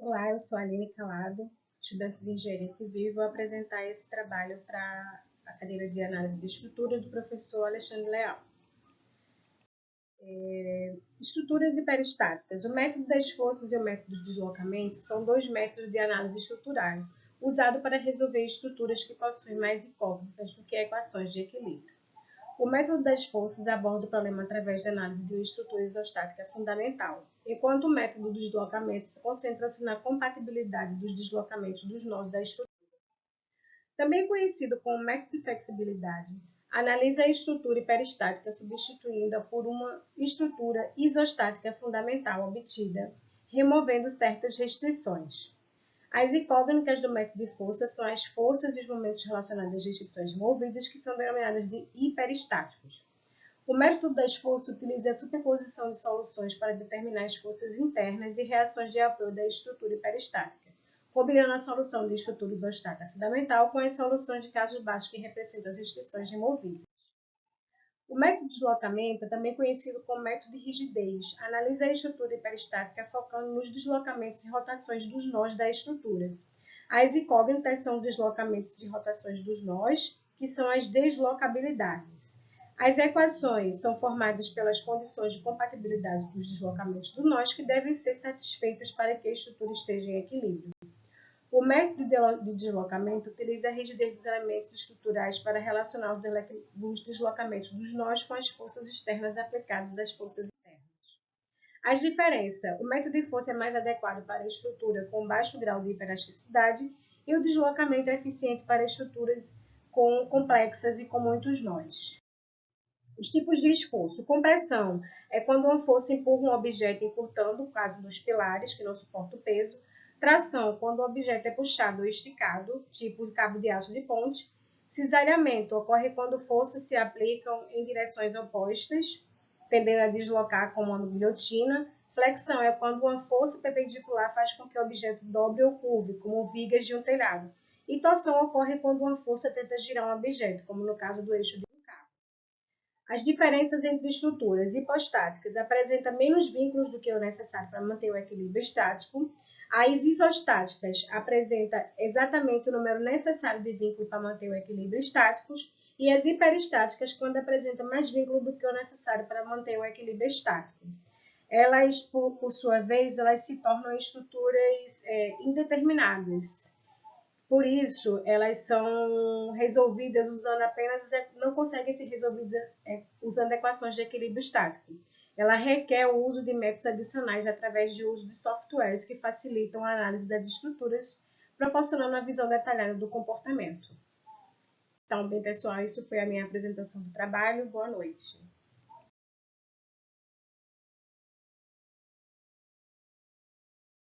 Olá, eu sou a Aline Calado, estudante de Engenharia Civil, e vou apresentar esse trabalho para a cadeira de Análise de Estrutura do professor Alexandre Leal. Estruturas hiperestáticas. O método das forças e o método de deslocamento são dois métodos de análise estrutural, usados para resolver estruturas que possuem mais incógnitas do que equações de equilíbrio. O método das forças aborda o problema através da análise de uma estrutura isostática fundamental, enquanto o método dos deslocamentos concentra-se na compatibilidade dos deslocamentos dos nós da estrutura. Também conhecido como método de flexibilidade, analisa a estrutura hiperestática substituindo-a por uma estrutura isostática fundamental obtida, removendo certas restrições. As incógnitas do método de força são as forças e os momentos relacionados às restrições movidas, que são denominadas de hiperestáticos. O método das forças utiliza a superposição de soluções para determinar as forças internas e reações de apoio da estrutura hiperestática, combinando a solução de estrutura isostática fundamental com as soluções de casos baixos que representam as restrições removidas. O método de deslocamento, também conhecido como método de rigidez, analisa a estrutura hiperestática focando nos deslocamentos e rotações dos nós da estrutura. As incógnitas são os deslocamentos e rotações dos nós, que são as deslocabilidades. As equações são formadas pelas condições de compatibilidade dos deslocamentos do nós que devem ser satisfeitas para que a estrutura esteja em equilíbrio. O método de deslocamento utiliza a rigidez dos elementos estruturais para relacionar os deslocamentos dos nós com as forças externas aplicadas às forças internas. As diferenças: o método de força é mais adequado para a estrutura com baixo grau de hiperelasticidade e o deslocamento é eficiente para estruturas complexas e com muitos nós. Os tipos de esforço. Compressão é quando uma força empurra um objeto encurtando, no caso dos pilares, que não suportam o peso. Tração, quando o objeto é puxado ou esticado, tipo cabo de aço de ponte. Cisalhamento ocorre quando forças se aplicam em direções opostas, tendendo a deslocar como uma guilhotina. Flexão é quando uma força perpendicular faz com que o objeto dobre ou curve, como vigas de um telhado. E torção ocorre quando uma força tenta girar um objeto, como no caso do eixo de um carro. As diferenças entre estruturas hipostáticas apresentam menos vínculos do que o necessário para manter o equilíbrio estático. As isostáticas apresentam exatamente o número necessário de vínculos para manter o equilíbrio estático, e as hiperestáticas, quando apresentam mais vínculo do que o necessário para manter o equilíbrio estático. Elas, por sua vez, elas se tornam estruturas indeterminadas. Por isso, elas são resolvidas usando apenas, não conseguem ser resolvidas usando equações de equilíbrio estático. Ela requer o uso de métodos adicionais através de uso de softwares que facilitam a análise das estruturas, proporcionando uma visão detalhada do comportamento. Então, bem, pessoal, isso foi a minha apresentação do trabalho. Boa noite.